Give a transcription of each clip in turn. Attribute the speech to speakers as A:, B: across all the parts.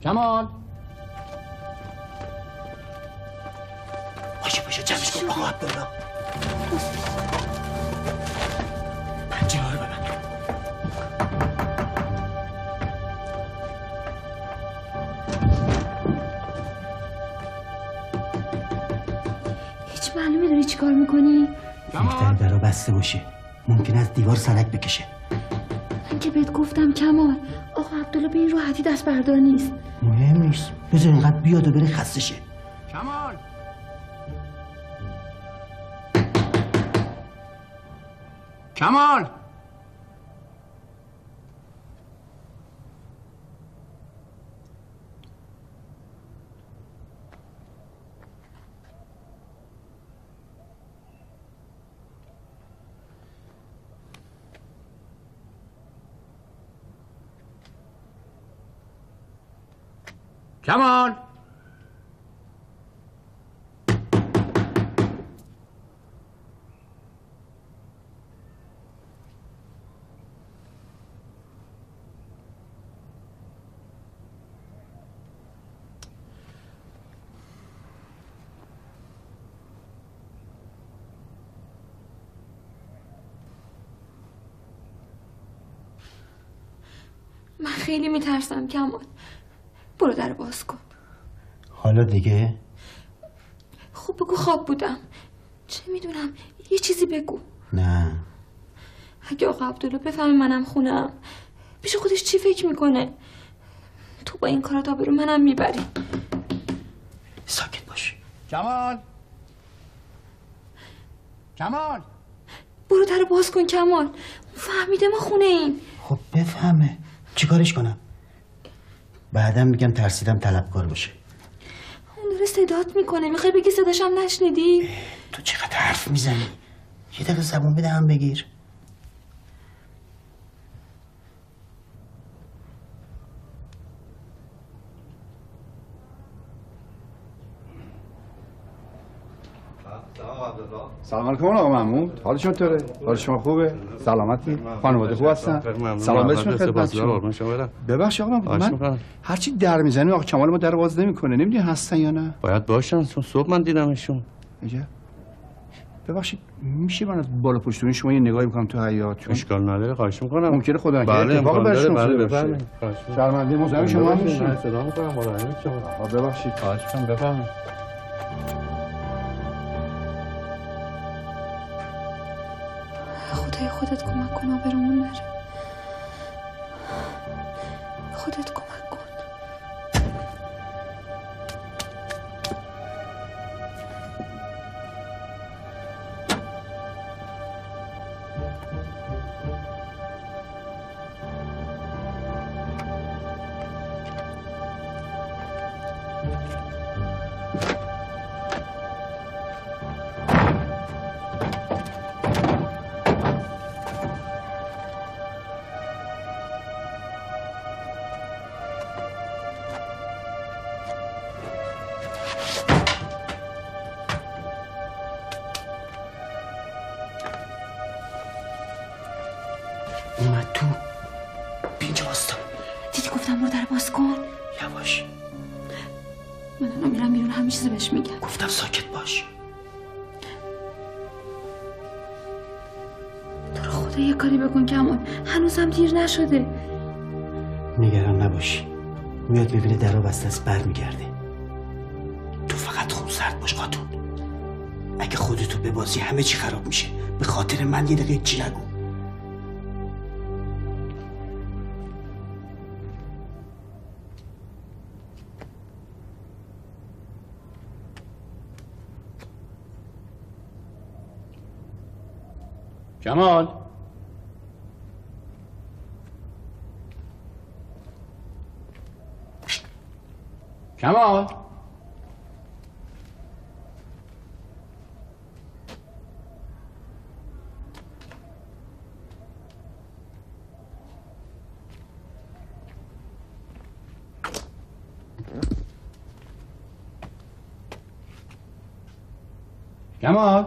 A: کمال
B: باشه جمعش کن آقا عبدالله. پنجره رو ببند.
C: هیچ معلومه داری چی کار میکنی؟
B: بهتر در رو بسته باشه، ممکن از دیوار سرک بکشه.
C: من که بهت گفتم کمال، آقا عبدالله به این راحتی دست بردار نیست.
B: مهم نیست، بذار اینقدر بیاد و بره خسته شه.
A: کمال کمال کمال
C: من خیلی میترسم کمال. برو در باز کن.
B: حالا دیگه؟
C: خب بگو خواب بودم. چه میدونم، یه چیزی بگو.
B: نه.
C: اگه آقا عبدالله بفهمه منم خونم، پیش خودش چی فکر میکنه؟ تو با این کارات آبرو منم میبری.
B: ساکت باش.
A: کمال کمال
C: برو در باز کن کمال. فهمیده ما خونه این.
B: خب بفهمه چیکارش کنم؟ بعدم میگم ترسیدم طلبکار باشه.
C: اون داره صدات میکنه، میخوای بگی صداشم نشنیدی؟
B: تو چقدر حرف میزنی؟ یه دقیقه زبون بده هم بگیر.
D: سلام علیکم آقا محمود. حال شما چطوره؟ حال شما خوبه؟ سلامتی؟ خانواده خوب هستن؟ سلام برسون خدمت شما. ببخشید آقا محمود، من هرچی در میزنیم آقا کمال ما در باز نمیکنه. نمیدونی هستن یا نه؟
E: باید باشن چون صبح من دیدمشون.
D: عجب. ببخشید میشه من از بالا پشتونی شما یه نگاهی بکنم تو حیاط؟
E: اشکال نداره، خواهش میکنم.
D: ممکنه خدا نکنه
E: بله
D: اتفاقی برای شما
E: بله
D: باشه.
E: بفرمایید.
D: شرمنده مزاحم شما میشیم.
E: صدا میکنم مراقب شما.
D: ببخشید.
E: خواهش میکنم بفرمایید.
C: خدای خودت کمک کن آبرومون نره. خودت کمک کن.
B: اومد تو. بینجا باستا.
C: دیدی گفتم برو در باز کن.
B: یواش.
C: من الان میرم بیرون همه چیزو بهش میگم.
B: گفتم ساکت باش.
C: تو رو خدا یه کاری بکن کمال، هنوزم دیر نشده.
B: نگران نباشی، میاد ببینه در رو بسته است برمیگرده. تو فقط خونسرد باش خاتون. اگه خودتو ببازی همه چی خراب میشه. به خاطر من یه دقیقه چی نگو.
A: کمال کمال کمال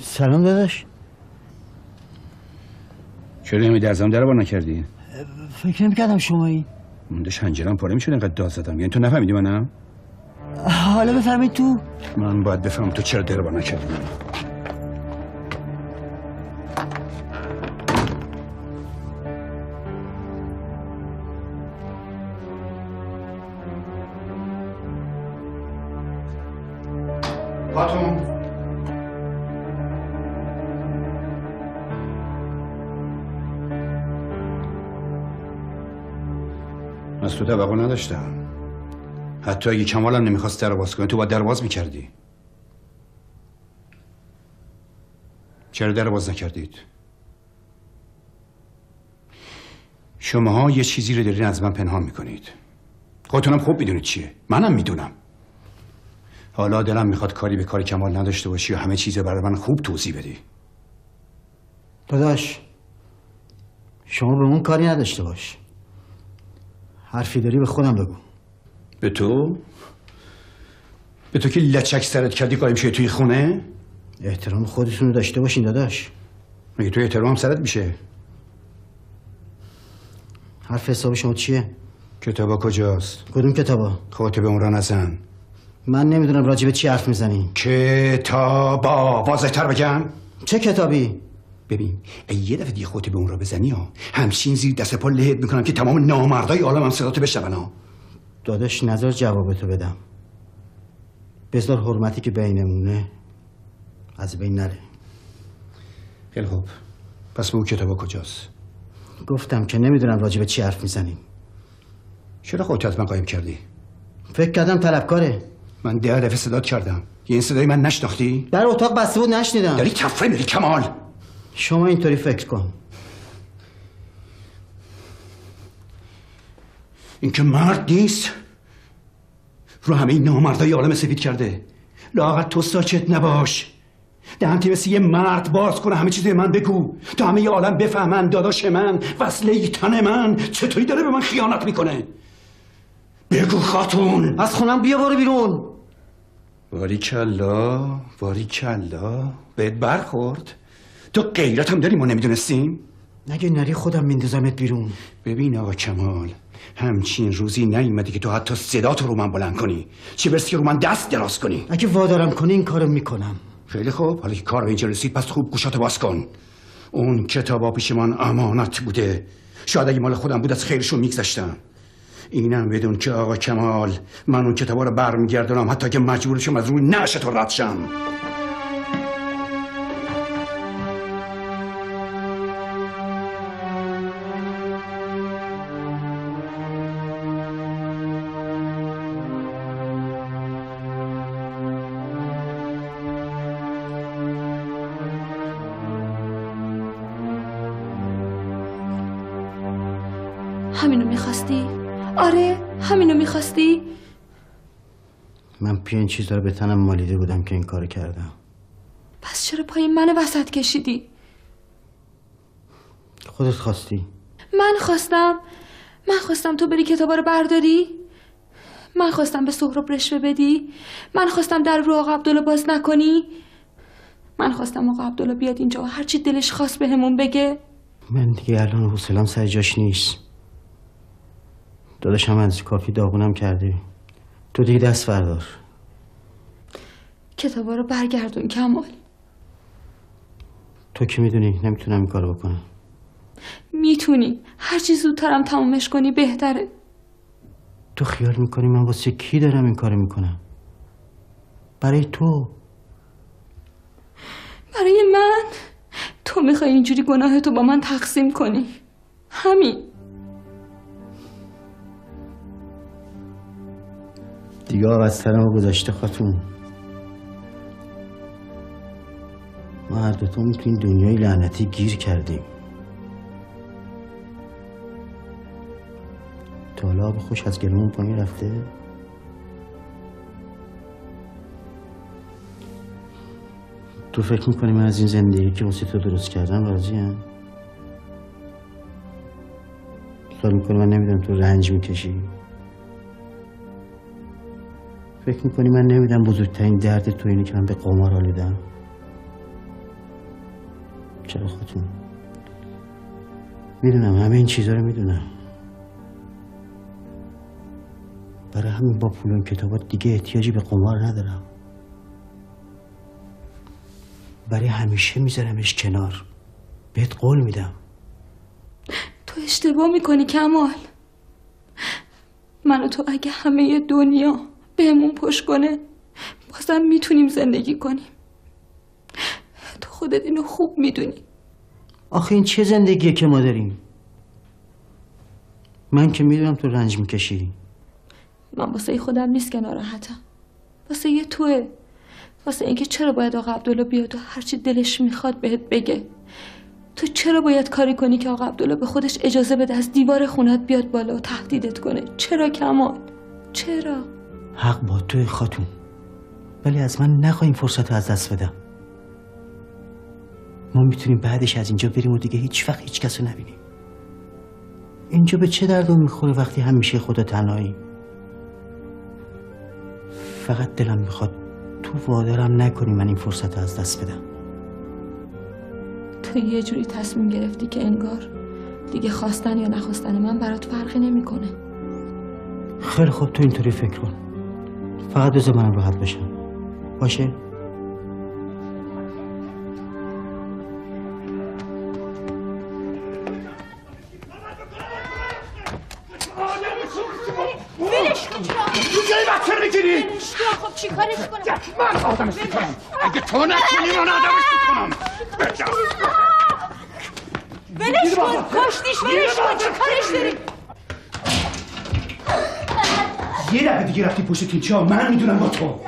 B: سلام داداش.
A: چرا همین درزم در رو نکردی؟
B: فکر نمی‌کردم شمایی.
A: مونده شنجرم پاره میشد اینقدر داد زدم. یعنی تو نفهمیدی منم؟
B: حالا بفرمایید تو.
A: من باید بفهمم تو چرا در رو نکردی.
D: خاتون از تو توقع نداشتم. حتی اگه کمالم نمیخواست در باز کنی تو باید در باز میکردی. چرا در باز نکردید؟ شماها یه چیزی رو دارین از من پنهان میکنید. خودتونم خوب میدونید چیه. منم میدونم. حالا دلم میخواد کاری به کار کمال نداشته باشی و همه چیز برای من خوب توضیح بدی.
B: داداش شما به اون کاری نداشته باش. حرفی داری به خودم بگو.
D: به تو؟ به تو که لچک سرت کردی قایم شدی توی خونه؟
B: احترام خودتون رو داشته باشین داداش.
D: مگه تو احترام سرت میشه؟
B: حرف حساب شما چیه؟
D: کتابا کجاست؟
B: کدوم کتابا؟
D: خودت به اون را نزن.
B: من نمیدونم راجع به چی حرف میزنی.
D: کتابا واضح‌تر بگم؟
B: چه کتابی؟
D: ببین یه دفعه دیگه خودت به اون را بزنی ها همچین زیر دست پا لهت میکنم که تمام نامردای عالمم صداتو بشنون ها.
B: داداش نظر جوابتو بدم. بذار حرمتی که بینمونه از بین نره.
D: خیلی خوب. پس به اون کتابا کجاست؟
B: گفتم که نمیدونم راجع به چی حرف میزنی.
D: چرا خودت از من قایم کردی؟
B: فکر کردم طلبکاره.
D: من 10 دفعه صدات کردم. یه این صدای من نشناختی؟
B: در اتاق بسته بود نشنیدم.
D: داری تفره میری کمال.
B: شما اینطوری فکر کن.
D: این که مرد نیست رو همه این نامردای عالم سفید کرده. لااقل تو ساکت نباش. دهنتی مثل یه مرد باز کنه همه چیزی من بگو تا همه یه عالم بفهمن داداش من وصله تن من چطوری داره به من خیانت میکنه. بگو خاتون.
B: از خونم بیا برو بیرون.
D: باریکلا باریکلا بهت برخورد. تو غیرت هم داری ما نمیدونستیم.
B: نگه نری خودم میندازمت بیرون.
D: ببین آقا کمال همچین روزی نیومدی که تو حتی صداتو رو من بلند کنی چه برسی که رو من دست دراز کنی.
B: اگه وادارم کنی این کارو میکنم.
D: خیلی خوب. حالا که کار به اینجا رسید پس خوب گوشاتو باز کن. اون کتابا پیش من امانت بوده. شاید اگه مال خودم بود از خیرشو میگذاشتم. اینم بدون که آقا کمال من اون کتابا رو برمیگردونم حتی که مجبورشم از روی نعش تو رد شم.
C: همینو میخواستی؟ آره همینو میخواستی؟
B: من پی این چیزا رو به تنم مالیده بودم که این کارو کردم.
C: پس چرا پای من وسط کشیدی؟
B: خودت خواستی.
C: من خواستم تو بری کتابا رو برداری. من خواستم به سهراب رشوه بدی. من خواستم در رو آقا عبدالله باز نکنی. من خواستم آقا عبدالله بیاد اینجا و هرچی دلش خواست بهمون بگه.
B: من دیگه الان حوصله‌ام سر جاش نیست. داداشم از کافی داغونم کردی. تو دیگه دست بردار.
C: کتابا رو برگردون کمال.
B: تو که میدونی نمیتونم این کارو بکنم.
C: میتونی. هرچی زودترم تمومش کنی بهتره.
B: تو خیال میکنی من واسه کی دارم این کارو میکنم؟ برای تو.
C: برای من. تو میخوای اینجوری گناه تو با من تقسیم کنی. همین.
B: دیگه از سرمو گذاشته خاتون. ما هر دوتامون تو این دنیای لعنتی گیر کردیم. تا حالا آب خوش از گلومون پایین رفته؟ تو فکر میکنی من از این زندگی که واسه تو درست کردم راضیم؟ رفتار میکنی من نمیدونم تو رنج میکشی؟ فکر میکنی من نمیدونم بزرگترین درد تو اینه که من به قمار آلودم؟ چرا خودتون؟ میدونم همه این چیزا رو میدونم. برای همین با پول و کتابات دیگه احتیاجی به قمار ندارم. برای همیشه میذارمش کنار. بهت قول میدم.
C: تو اشتباه میکنی کمال. من و تو اگه همه دنیا بهمون پشت کنه بازم میتونیم زندگی کنیم. تو خودت اینو خوب میدونی.
B: آخه این چه زندگیه که ما داریم؟ من که میدونم تو رنج میکشی.
C: من واسه خودم نیست که ناراحتم، واسه یه توه، واسه اینکه چرا باید آقا عبدالله بیاد و هرچی دلش میخواد بهت بگه. تو چرا باید کاری کنی که آقا عبدالله به خودش اجازه بده از دیوار خونت بیاد بالا و تهدیدت کنه؟ چرا کمال؟ چرا؟
B: حق با توی خاتون، ولی از من نخواه این فرصت رو از دست بدم. ما میتونیم بعدش از اینجا بریم و دیگه هیچ وقت هیچ کس رو نبینیم. اینجا به چه دردم میخوره وقتی همیشه خدا تنهایی؟ فقط دلم میخواد تو وادارم نکنی من این فرصت رو از دست بدم.
C: تو یه جوری تصمیم گرفتی که انگار دیگه خواستن یا نخواستن من برات فرقی نمیکنه.
B: خیلی خوب تو اینطوری فکر کن، فقط بذار منم راحت بشم. باشه؟
F: خب چی کارش کنم؟
D: من آدمش میکنم. اگه تو نکنی من آدمش میکنم.
F: ولش کن، کشتیش ولش کن، چی کارش داری؟
A: یه دفعه دیگه رفتی پشت تیچه من میدونم با تو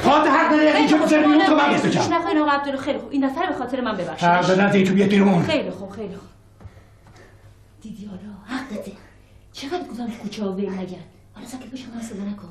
A: خاطر حق نداری از اینجا بذاری بیرون تا من بسته
F: هیچ نکنین آقا عبدالله. خیلی خوب، این دفعه به خاطر من ببخشید.
A: حق دادن دیگه تو بیاد بیرون.
F: خیلی خوب، خیلی خوب. دیدی حالا حقته. چقدر گفتم تو کوچه ها ول نگرد. حالا ساکت بشو، من صدا نکن.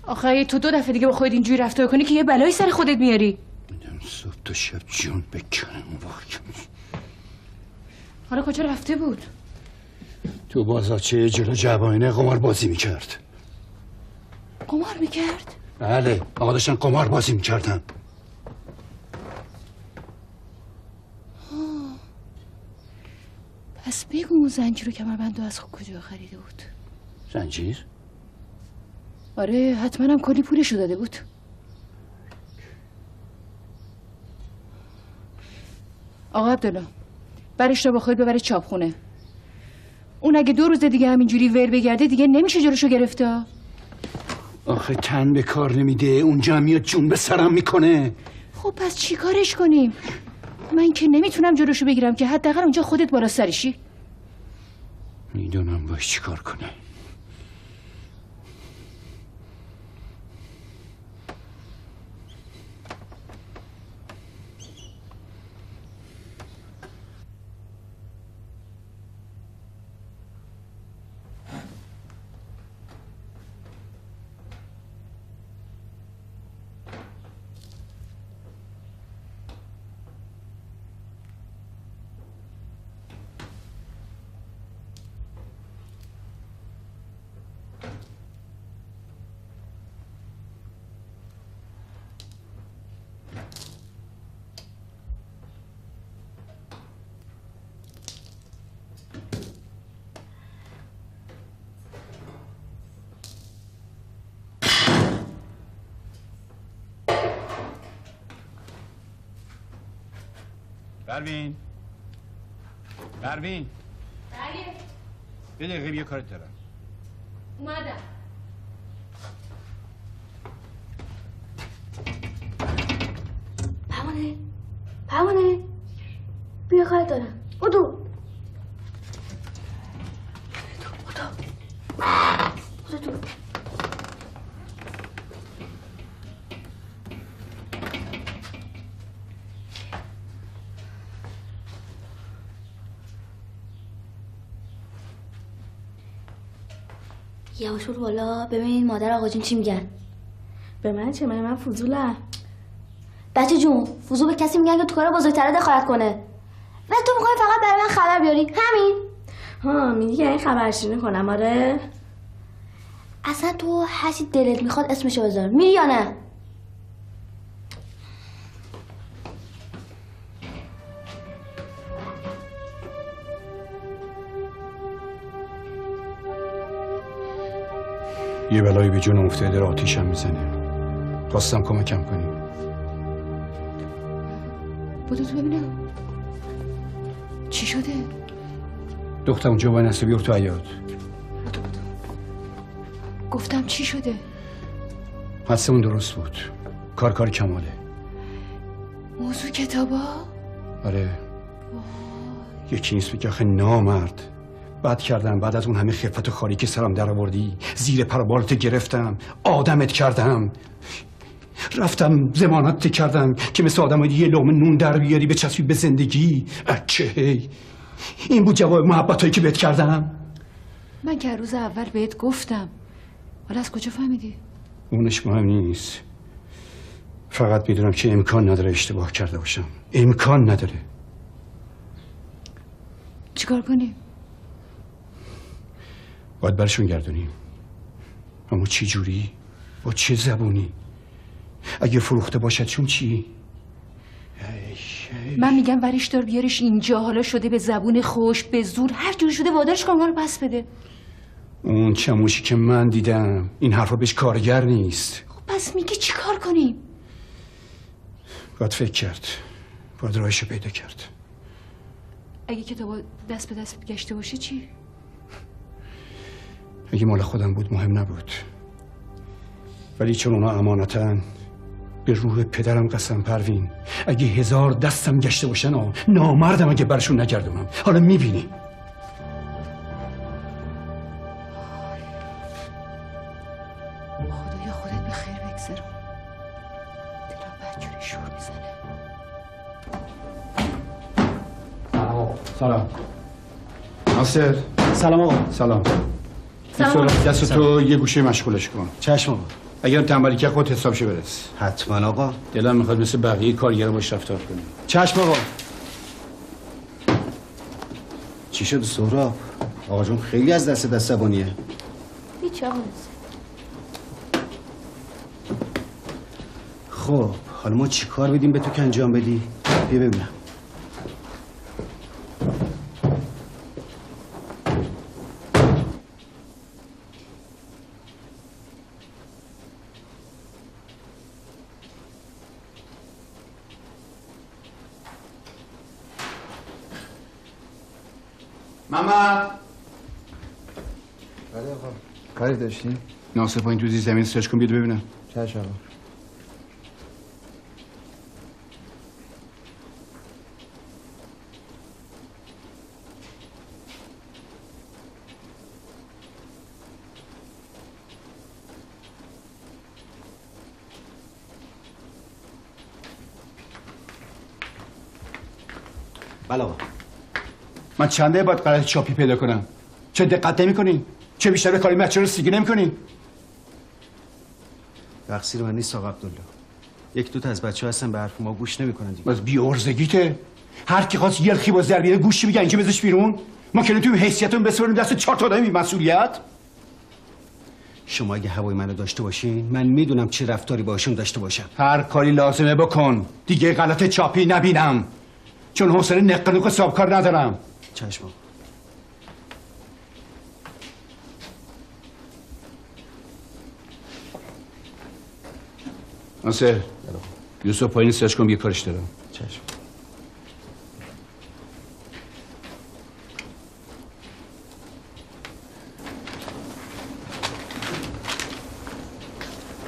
F: آخه اگه تو 2 دفعه دیگه با خودت اینجوری رفتار کنی که یه بلایی سر خودت میاری.
A: میدم صبح تا شب جون بکنم واقعا.
F: حالا کجا رفته بود؟
A: تو بازارچه جلو جوانه قمار بازی میکرد.
F: قمار میکرد؟
A: بله آقا داشتن قمار بازی میکردن.
F: پس بگو اون زنجیر رو کمربند از کجا خریده بود؟
A: زنجیر؟
F: آره حتما هم کلی پولشو داده بود. آقا عبدالله برش رو با خود ببره چاپخونه. اون اگه 2 روز دیگه همینجوری ور بگرده دیگه نمیشه جلوشو گرفته.
A: آخه تن به کار نمیده، اونجا میاد جون به سرم میکنه.
F: خب پس چی کارش کنیم؟ من که نمیتونم جلوشو بگیرم که حداقل اونجا خودت بالا سرشی.
A: میدونم باش چی کار کنه.
D: پروین
F: بله
D: یه دقیقه یه کارت دارم.
F: اومدم.
G: پروانه بیا کار دارم. بدو یواش برو بالا ببین مادر آقا جون چی میگن.
H: به من چه؟ من فضولم.
G: بچه جون فضول به کسی میگن که تو کار بزرگتره دخالت کنه و تو میخوای فقط برای من خبر بیاری همین.
H: ها میگی این خبرشینی کنم؟ آره.
G: اصلا تو هر چی دلت میخواد اسمشو بذار میری یا نه؟
D: یه بلایی به جون افتاده داره آتیشم میزنه. خواستم کمکم کنی.
F: بدو تو ببینم چی شده.
D: دختم اونجا باید نسته بیار تو عیاد.
F: بدو گفتم چی شده.
D: حدسمون درست بود. کار کماله.
F: موضوع کتابا؟
D: آره. یکی نیست بگه آخه نامرد. بد کردم بعد از اون همه خفت و خاری که سرم در آوردی. زیر پر بالت گرفتم. آدمت کردم. رفتم ضمانت کردم که مثل آدم یه لقمه نون در بیاری بچسبی به زندگی. اچه این بود جواب محبتایی که بهت کردم.
F: من که روز اول بهت گفتم. حالا از کجا فهمیدی؟
D: اونش مهم نیست. فقط میدونم که امکان نداره اشتباه کرده باشم. امکان نداره.
F: چیکار کنیم؟
D: باید برشون گردونیم. اما چی جوری؟ با چه زبونی؟ اگه فروخته باشد چون چی؟
F: من میگم ورش دار بیارش اینجا. حالا شده به زبون خوش به زور هر جور شده وادارش کن ما رو پس بده.
D: اون چموشی که من دیدم این حرفا بهش کارگر نیست.
F: خب پس میگی چی کار کنیم؟
D: باید فکر کرد. باید راهشو پیدا کرد.
F: اگه کتابا دست به دست گشته باشه چی؟
D: اگه مال خودم بود مهم نبود. ولی چون اونا امانتن به روح پدرم قسم پروین اگه 1000 دستم گشته باشن نامردم اگه برشون نگردونم. حالا میبینی.
F: خدایا خودت به خیر بگذارم. دلم بدجوری شور میزنه.
D: سلام ناصر.
B: سلام آقا.
D: سلام.
H: سلام.
D: دست تو یه گوشه مشغولش کن.
B: چشم آقا.
D: اگر تنبلی که خود حسابشو برس.
B: حتما آقا.
D: دلم میخواد مثل بقیه کارگرا باش رفتار کنی.
B: چشم آقا. چی شد سهراب؟ آقا جون خیلی از دست عصبانیه.
G: هیچ آقا.
B: خب حالا ما چی کار بدیم به تو که انجام بدی؟ بیا ببینم.
D: محمد.
I: بله آقا. کاری داشتی؟
D: ناصر پایین تو زمین سرچ کن بیاد ببینم.
I: چشم آقا.
B: بله آقا.
D: من چنده باید قرار چاپی پیدا کنم؟ چه دقت نمی کنی؟ چه بیشتر به کاری بچه رو رسیدگی نمی کنی؟
B: تقصیر من نیست آقا عبدالله. یک دو تا از بچه‌ها هستن به حرف ما گوش نمی‌کنن دیگه.
D: باز بی ارزگیته. هر کی خواست یه خیب از در بیاره گوش میگه اینجا بزنش بیرون. ما که تو حیثیتمون بسپریم دست 4 تا آدم بی مسئولیت.
B: شما اگه هوای منو داشته باشین من میدونم چه رفتاری باشون داشته باشم.
D: هر کاری لازمه بکن. دیگه غلط چاپی نبینم. چون حوصله نقلوق سابکار ندارم.
B: چشم.
D: ناصر یوسف پایین سرچ کن یه کارش دارم.
B: چشم.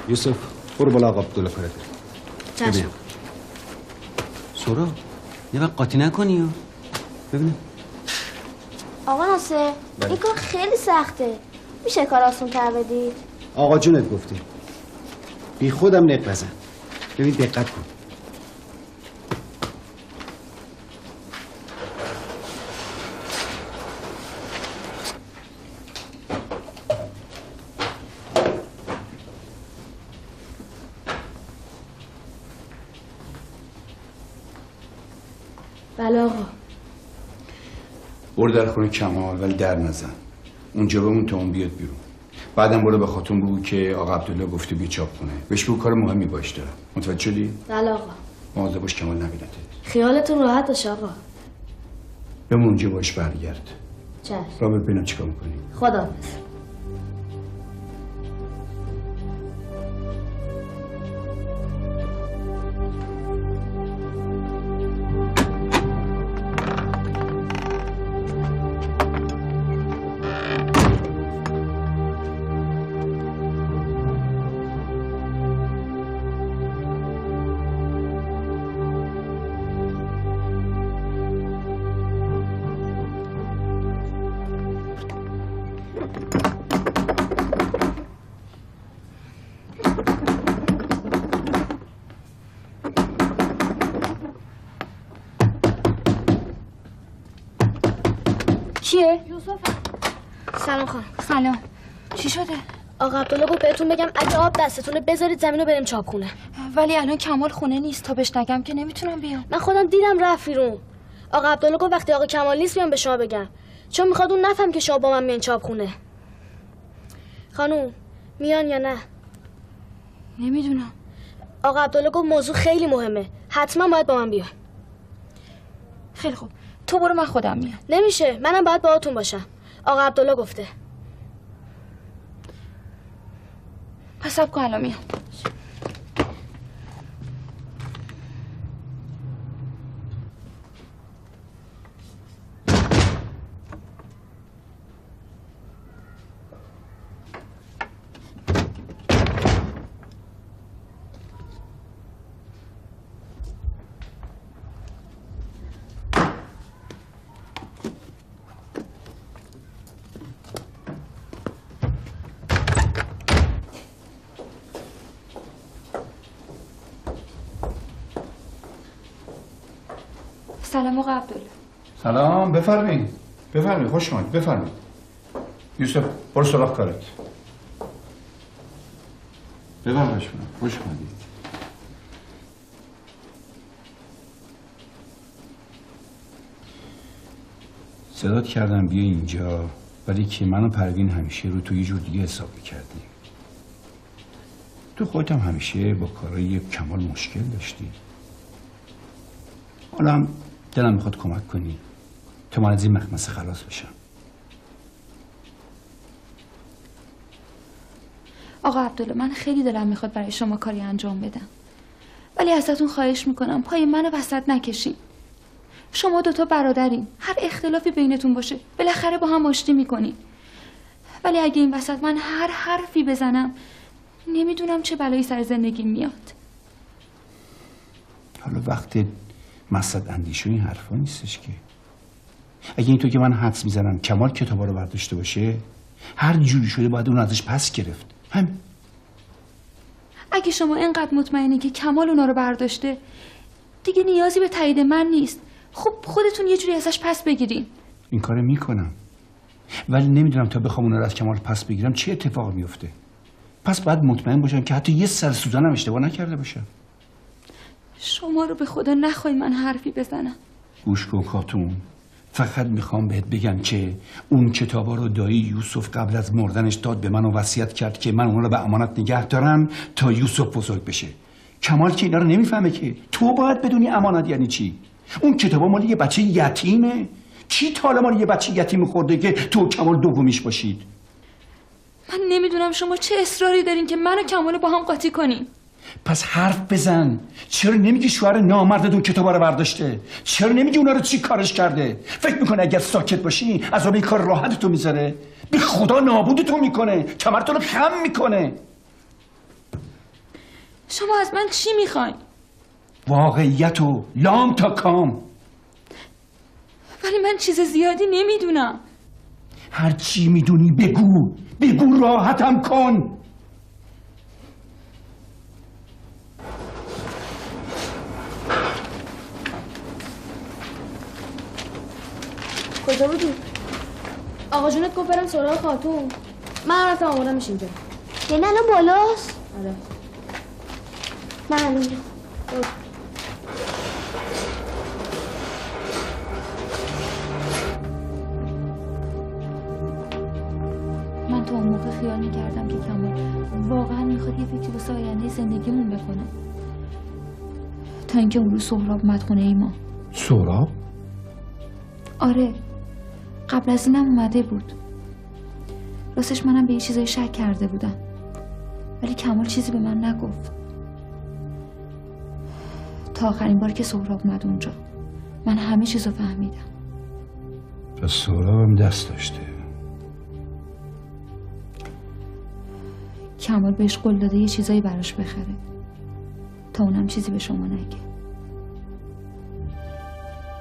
D: یوسف برو بالا آقا عبدالله کارت داری.
H: چشم.
B: سورا یه وقت قاطی نکنی ها. ببینم
G: آقا ناصر این کار خیلی سخته، میشه کار آسون تر بدید؟
B: آقا جونت گفتی بی خودم نق بزن. ببین دقت کن.
H: بله آقا.
D: برو در خونه کمال ولی در نزن، اونجا بمون تا اون بیاد بیرون. بعدم برو به خاتون بگو که آقا عبدالله گفته بیا چاپ کنه، بهش بگو کار مهمی باش دارم. متوجه شدی؟
H: بله آقا.
D: مواظب باش کمال نبینته.
H: خیالتون راحت باشه آقا.
D: بمون اونجا باش برگرد.
H: چشم.
D: را ببینم چیکار میکنی.
H: خداحافظ.
C: کیه؟
G: سلام خانم.
C: سلام. چی شده؟
G: آقا عبدالله گفت بهتون بگم اگه آب دستتونه بذارید زمین رو بریم چاپخونه.
C: ولی الان کمال خونه نیست، تا بهش نگم که نمیتونم بیام.
G: من خودم دیدم رفت بیرون. آقا عبدالله گفت وقتی آقا کمال نیست بیام به شما بگم، چون میخواد اون نفهم که شما با من میان چاپخونه. خانوم میان یا نه؟
C: نمیدونم.
G: آقا عبدالله گفت موضوع خیلی مهمه، حتما باید با من بیان.
C: خیلی خوب، تو برو، من خودم میام.
G: نمیشه، منم باید باهاتون باشم. آقا عبدالله گفته.
C: پس صبر کن، الان میام. سلام آقا عبدالله.
D: سلام، بفرمایید. بفرمایید، خوش اومدید. بفرمایید. یوسف برو سراغ کارت. بفرمایید، خوش اومدید. صدات کردم بیا اینجا، ولی که من و پروین همیشه رو تو یه جور دیگه حساب می‌کردیم. تو خودت هم همیشه با کارای کمال مشکل داشتی. حالا هم دلم میخواد کمک کنی تا من از این مخمسه خلاص بشم.
C: آقا عبدالله، من خیلی دلم میخواد برای شما کاری انجام بدم، ولی ازتون خواهش میکنم پای منو وسط نکشین. شما دوتا برادرین، هر اختلافی بینتون باشه بالاخره با هم آشتی میکنین، ولی اگه این وسط من هر حرفی بزنم نمیدونم چه بلایی سر زندگی میاد.
D: حالا وقت مسد اندیشه این حرفا نیستش که. اگه اینطور که من حدس میزنم کمال کتابا رو برداشته باشه، هر جوری شده باید اون ازش پس گرفت. همین.
C: اگه شما اینقدر مطمئنی که کمال اونا رو برداشته، دیگه نیازی به تایید من نیست. خب خودتون یه جوری ازش پس بگیرین.
D: این کارو میکنم، ولی نمیدونم تا بخوام اونا رو از کمال پس بگیرم چه اتفاقی میفته. پس باید مطمئن باشم که حتی یه سر سوزنم اشتباه نکرده باشم.
C: شما رو به خدا نخوای من حرفی بزنم.
D: گوش کن خاتون، فقط میخوام بهت بگم که اون کتابا رو دایی یوسف قبل از مردنش داد به من و وصیت کرد که من اونا رو به امانت نگه دارم تا یوسف بزرگ بشه. کمال که اینا رو نمیفهمه که. تو باید بدونی امانت یعنی چی. اون کتابا مال یه بچه یتیمه. چی تا مال یه بچه یتیم خورده که تو کمال دومیش باشید؟
C: من نمیدونم شما چه اصراری دارین که من و کمال با هم قاطی کنین.
D: پس حرف بزن. چرا نمیگی شوهر نامردت اون کتابا رو برداشته؟ چرا نمیگی اونا رو چی کارش کرده؟ فکر میکنه اگر ساکت باشی عذاب این کار راحت تو میذاره؟ به خدا نابودتون میکنه، کمرتون رو خم میکنه.
C: شما از من چی میخواین؟
A: واقعیت و لام تا کام.
C: ولی من چیز زیادی نمیدونم.
A: هر چی میدونی بگو، بگو راحتم کن.
G: کجا بودی؟ آقا جونت گفت برم سراغ خاتون. من رفتم آوردمش اینجا.
H: یعنی الان بالاست؟
G: آره.
H: من الان اینجا.
C: من تو اون موقع خیال میکردم که کمال واقعا میخواد یه فکری واسه آینده زندگیمون بکنه، تا اینکه اون روز سهراب اومد خونه ای ما.
A: سهراب؟
C: آره، قبل از اینم اومده بود. راستش منم به یه چیزای شک کرده بودم، ولی کمال چیزی به من نگفت تا آخرین بار که سهراب اومد اونجا. من همه چیزو فهمیدم.
A: پس سهرابم دست داشته.
C: کمال بهش قول داده یه چیزایی براش بخره تا اونم چیزی به شما نگه.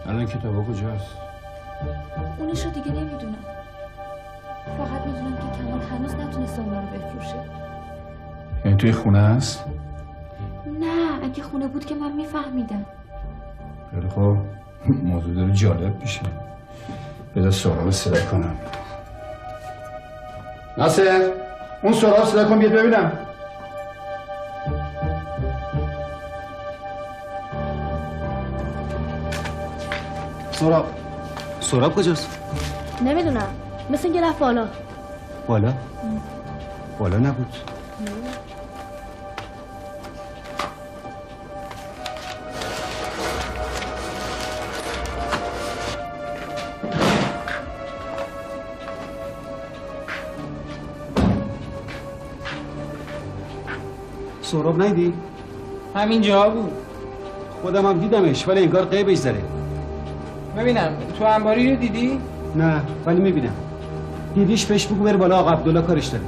A: الان کتابا کجاست؟
C: اونش رو دیگه نمیدونم. فقط میدونم که کمال هنوز نتونسته اونا رو بفروشه.
A: یعنی توی خونه هست؟
C: نه، اگه خونه بود که من میفهمیدم.
A: خیلی خب، موضوع داره جالب میشه. بذار سهراب صدا کنم. ناصر، اون سهراب صدا کن بیاد ببینم.
B: سهراب کجاست؟
G: نمیدونم. مثل اینکه رفت بالا.
B: بالا؟ بالا نبود. سهراب ندیدی؟
J: همین جا بود.
B: خودم هم دیدمش ولی انگار غیبش زده.
J: ببینم تو انباری رو دیدی؟
B: نه ولی میبینم. دیدیش بهش بگو بره بالا، آقا عبدالله کارش داره.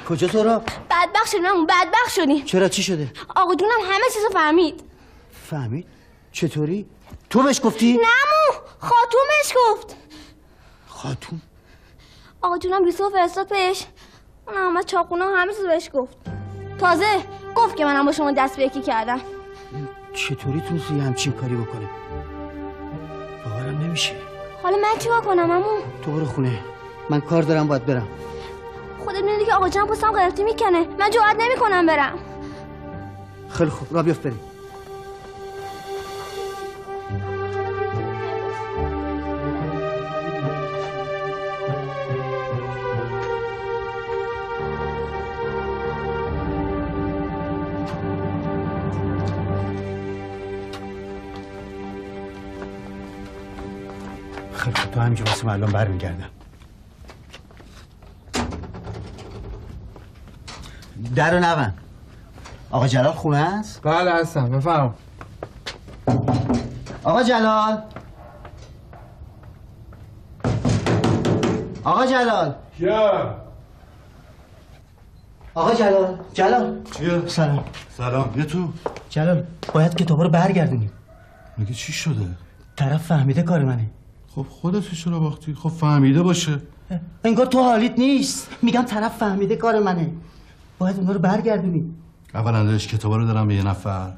B: کجا سهراب؟
H: بدبخت شدیم همون، بدبخت شدیم.
B: چرا چی شده؟
H: آقا جونم همه چیزو فهمید.
B: فهمید؟ چطوری؟ تو بهش گفتی؟
H: نمو خاتون بهش گفت.
B: خاتون؟
H: آقا جونم ریسو فرستاد پیش. اون همه چاقونا همه چیز بهش گفت. تازه گفت که منم با شما دست به یکی کردم.
B: چطوری تونستی همچین کاری بکنی؟ باورم نمیشه.
H: حالا من چی بکنم عمو؟
B: تو برو خونه، من کار دارم باید برم.
H: خودت میدونی که آقا جونم پستم قرفتی میکنه. من جرئت نمیکنم برم.
B: خیلی خوب، را بیافت بریم. خیلی خوب، تو همینجا واسه من الان برمیگردم. در رو نبند. آقا جلال خونه است؟
J: بله هستم، بفرم.
B: آقا جلال، آقا جلال،
E: کیا؟
B: آقا جلال، جلال
E: چیه؟
B: سلام.
E: سلام، بیا تو.
B: جلال باید کتابا رو برگردونیم.
E: مگه چی شده؟
B: طرف فهمیده کار منه.
E: خب خودت چرا باختی؟ خب فهمیده باشه.
B: انگار تو حالیت نیست. میگم طرف فهمیده کار منه، باید اونا رو برگردونیم.
E: اولا داشت کتابا رو دارم به یه نفر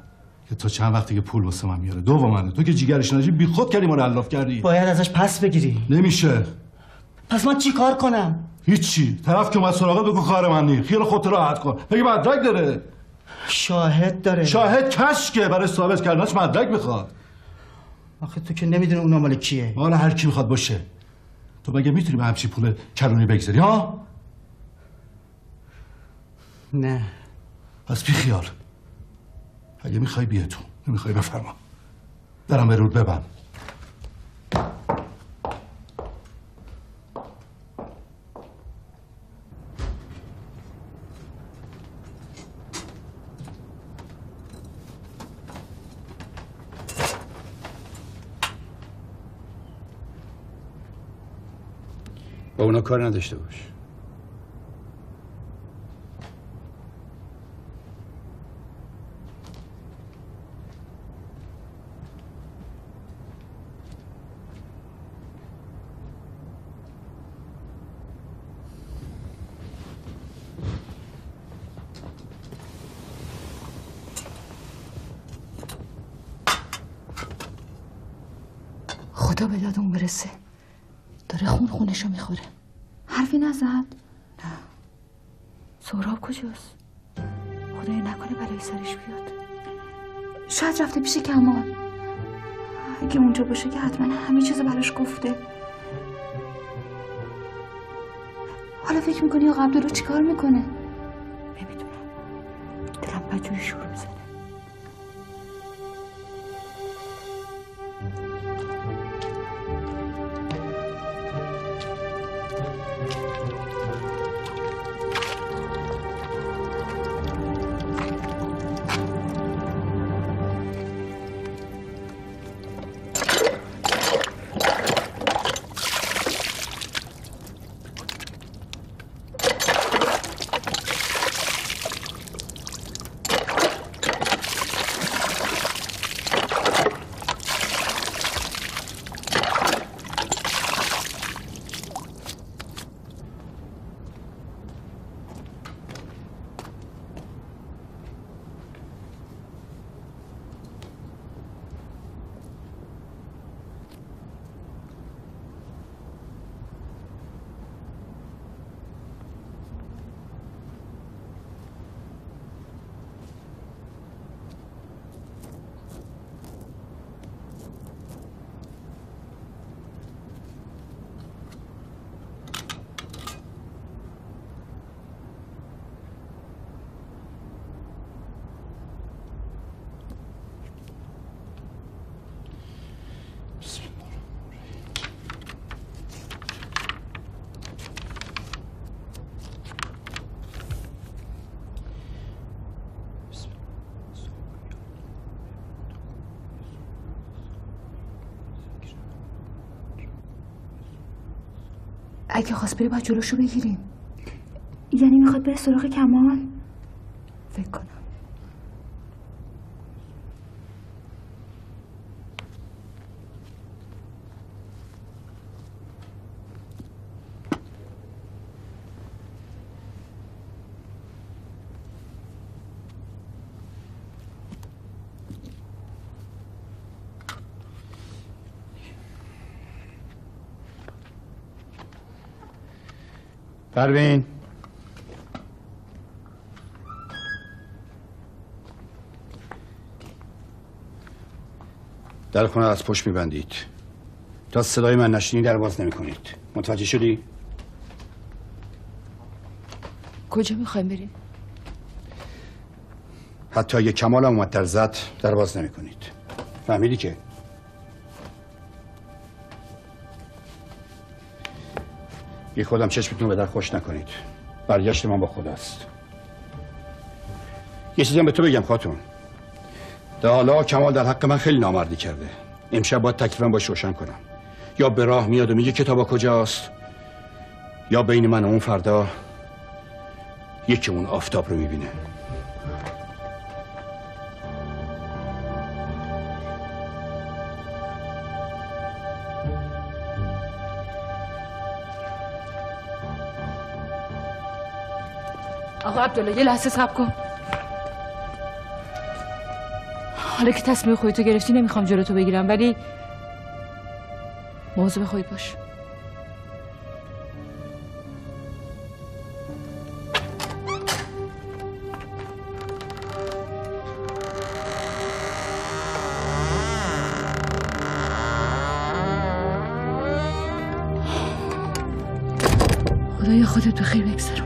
E: که تا چند وقتی که پول واسه من میاره. دوم تو که جیگرش نجی بی خود کردی ما رو الاف کردی.
B: باید ازش پس بگیری.
E: نمیشه.
B: پس من چی کار کنم؟
E: هیچی. طرف که اومد سراغت بگو کار من نی. خیال خودت راحت کن. مگه مدرک داره؟
B: شاهد داره.
E: شاهد کشکه، برای ثابت کردنش مدرک میخواد.
B: آخه تو که نمیدونی اونا مال کیه.
E: مال هر کی میخواد باشه. تو مگه میتونی به همچین پول کرونی بگذاری ها؟
B: نه.
E: پس بی خیال. اگه میخوای بیا تو، نمیخوای بفرما. درم به رود ببند.
D: با اونا کار نداشته باش.
F: خدا به داد اون برسه. داره خونشو میخوره.
C: حرفی نزد؟
F: نه. سهراب کجاست؟ خدای نکنه بلای سرش بیاد.
C: شاید رفته پیش کمال. اگه اونجا باشه که حتما همه چیز براش گفته. حالا فکر میکنی آقا عبدالله چیکار میکنه؟
F: نمیدونم. دلم بدجوری شروع میزنه.
C: اگه خواست بره باید جلوشو بگیریم. یعنی میخواد بره سراغ کمال؟
F: فکر کنم.
D: پروین در خونه از پشت میبندید تا صدای من نشنی در باز نمی کنید. متوجه شدی؟
F: کجا میخوایم بریم؟
D: حتی اگه کمال هم اومد در زد در باز نمی کنید. فهمیدی که؟ بی خودم چشمتون به در خوش نکنید. برگشت من با خداست. یه چیزی هم به تو بگم خاتون. تا حالا کمال در حق من خیلی نامردی کرده. امشب باید تکلیفم باش روشن کنم. یا به راه میاد و میگه کتابا کجاست، یا بین من و اون فردا یکی اون آفتاب رو میبینه.
F: آقا عبدالله یه لحظه صبر کن. حالا که تصمیم خودتو گرفتی نمیخوام جلوتو بگیرم، ولی مواظب خودت باش. خدایا خودت بخیر بگذرم.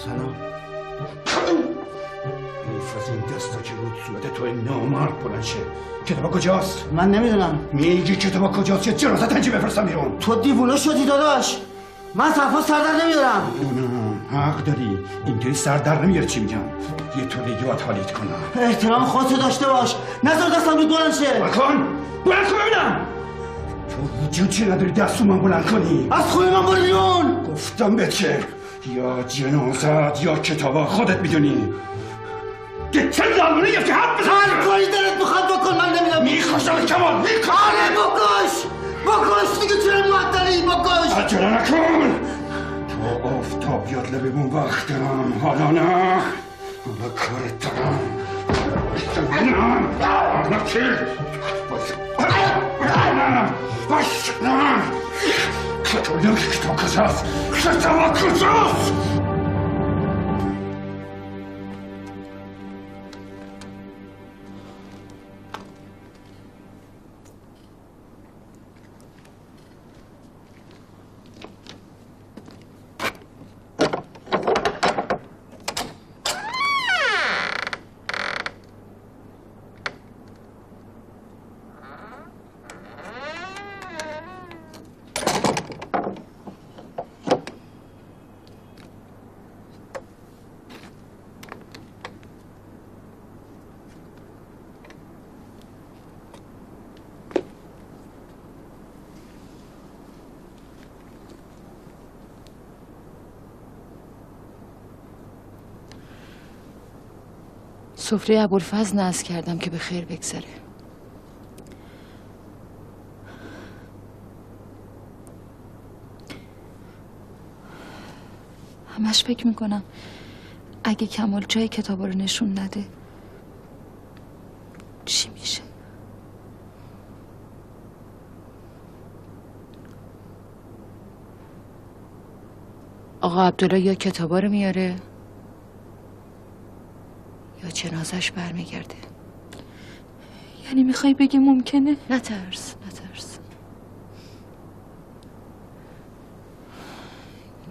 B: سلام.
A: حیف از این دستا که رود صورت تو نامرد بلند شه. کتابا کجاست؟
B: من نمیدونم.
A: میگی کتابا کجاست؟ یه جنازه تنجی بفرستم بیرون.
B: تو دیوونه شدی داداش. من صرفا سر در نمیارم.
A: نه حق داری. اینطوری سر در نمیاره چی میگم. یه طور دیگه باید حالیت کنم.
B: احترام خودتو داشته باش. نذار دستم رود بلند شه.
A: بلند کن ببینم. تو وجود چه نداری دستو من بلند کنی؟
B: از خونه من برو بیرون.
A: گفتم به چه؟ یا جنازت یا کتابا خودت میدونی. که چه زالونه یه که حد بزن.
B: هر کاری دلت میخواد بکن، من نمیدم.
A: میخواشم کمال
B: آره بکش دیگه، چرا معطلی؟ بکش.
A: عجله نکن. تا آفتاب بیاد لبمون وقت دارم. حالا نه، حالا کارت دارم. نه چی؟ نه کتاب کجاست؟ کتاب کجاست؟
F: سفره ابوالفضل نذر کردم که به خیر بگذره. همش فکر میکنم اگه کمال جای کتابا رو نشون نده چی میشه؟ آقا عبدالله یا کتابا رو میاره یا جنازش برمیگرده.
C: یعنی میخوای بگی ممکنه؟
F: نترس.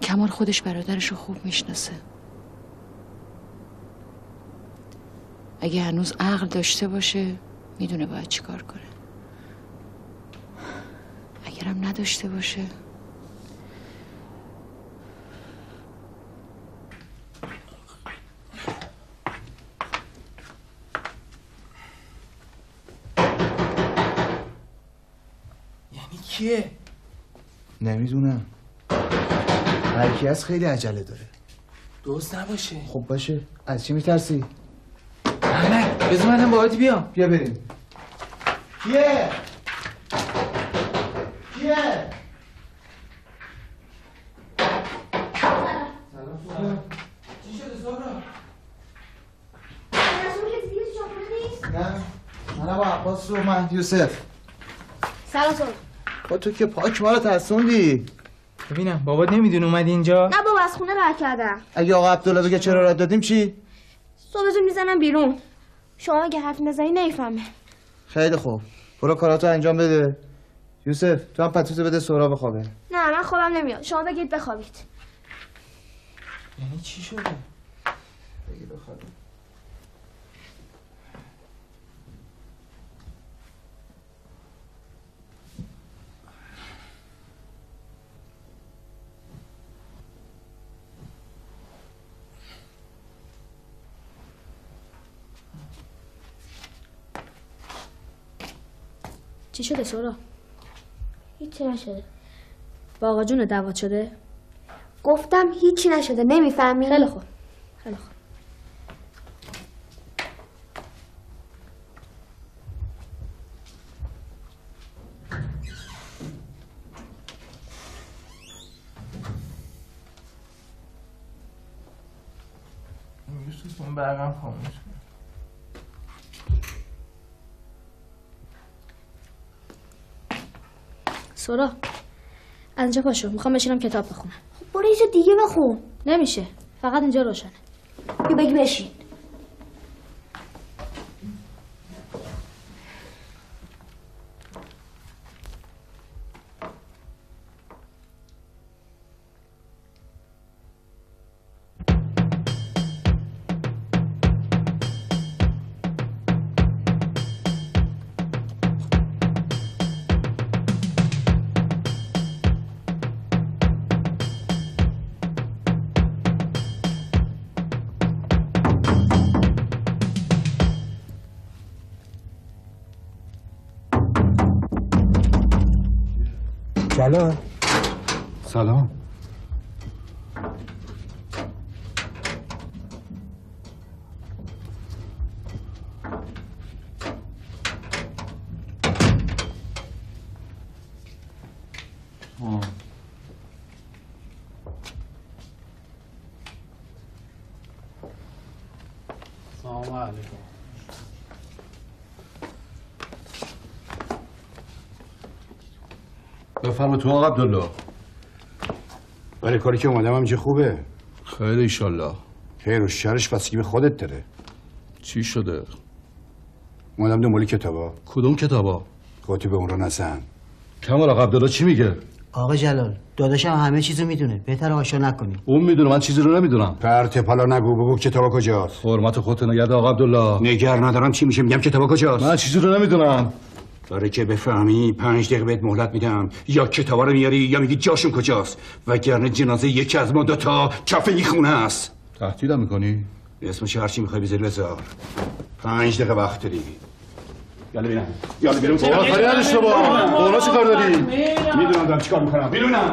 F: کمال خودش برادرش رو خوب میشناسه. اگه هنوز عقل داشته باشه میدونه باید چی کار کنه. اگرم نداشته باشه
J: یعنی کیه؟
I: نمیدونم. هرکی از خیلی عجله داره.
J: دوست نباشه.
I: خب باشه. از چی میترسی؟
J: نه بذار منم باهات بیام.
I: بیا بریم. کیه؟
J: چی شده زهرا؟
I: نه منم با عباس رو مهدی یوسف.
G: سلام سلام.
I: با تو که پاک ما رو ترسوندی.
J: ببینم بابات نمیدونه اومدی اینجا؟
G: نه بابا از خونه رد کردم.
I: اگه آقا عبدالله بگه چرا رد دادیم چی؟
G: صبح زود میزنم بیرون. شما اگه حرف نزنی نمیفهمه.
I: خیلی خوب. برو کاراتو انجام بده. یوسف تو هم پتوتو بده سهراب بخوابه.
G: نه من خوابم نمیاد. شما بگید بخوابید.
J: یعنی چی شده؟
I: بگی بخوابه.
G: چی شده سورا؟ هیچی نشده. با آقا جون دعوت شده؟ گفتم هیچی نشده. نمیفهمی؟ خیلی خوب.
J: یوسف اون برقم خاموش کن.
G: سورا از اینجا پاشو. میخوام بشینم کتاب بخونم.
H: خب برو یه جا دیگه بخون.
G: نمیشه. فقط اینجا روشنه.
H: بیا بگی بشین.
B: جلال
D: سلام.
B: سلام علیکم.
E: بفرما تو آقا عبدالله.
D: برای کاری که اومدم همینجا خوبه.
E: خیر ایشالله.
D: خیر و شرش بستگی به خودت داره.
E: چی شده؟
D: اومدم دنبالی کتابا.
E: کدوم کتابا؟
D: خودتو به اون رو نزن.
E: کمال آقا عبدالله چی میگه؟
B: آقا جلال داداشم همه چیزو میدونه، بهتر آشنا نکنی.
E: اون میدونه، من چیزی رو نمیدونم.
D: پرت پلا نگو، بگو کتابا کجاست.
E: حرمت خودت نگرد آقا عبدالله.
D: نگر ندارم چی میشه، میگم کتابا کجاست.
E: من چیزی رو نمیدونم.
A: برای که بفهمی 5 دقیقه بهت مهلت میدم، یا کتابا رو میاری یا میگی جاشون کجاست، وگرنه جنازه یکی از ما دوتا کف این خونه است.
E: تهدیدم میکنی؟
A: اسمش هرچی میخوای بذاری بذار. 5 دقیقه وقت داری. یالا بینم، یالا بریم.
E: بابا خیلی نداشته با اونا چی کار داری؟
A: میدونم دارم چی کار میکنم. بیرونم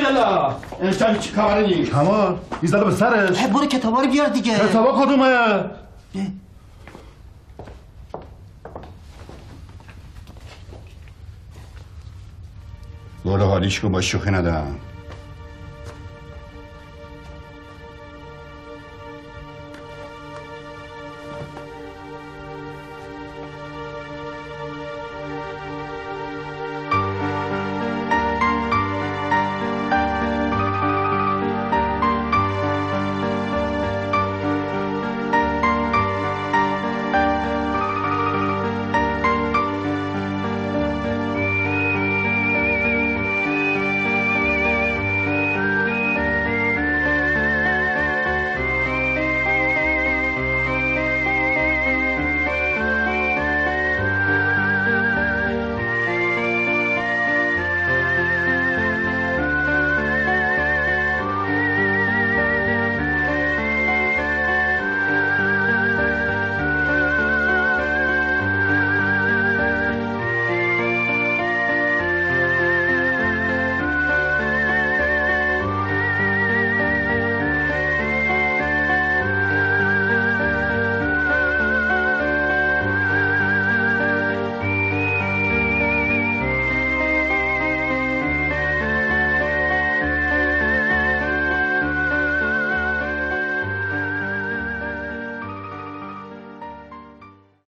A: یالا. انسان چی کاری؟
E: کمال ایزالا به سرش.
B: برو کتابا رو بیار دیگه.
E: کتابا کدومه؟
A: برو حالیش کن، با شوخی ندارم.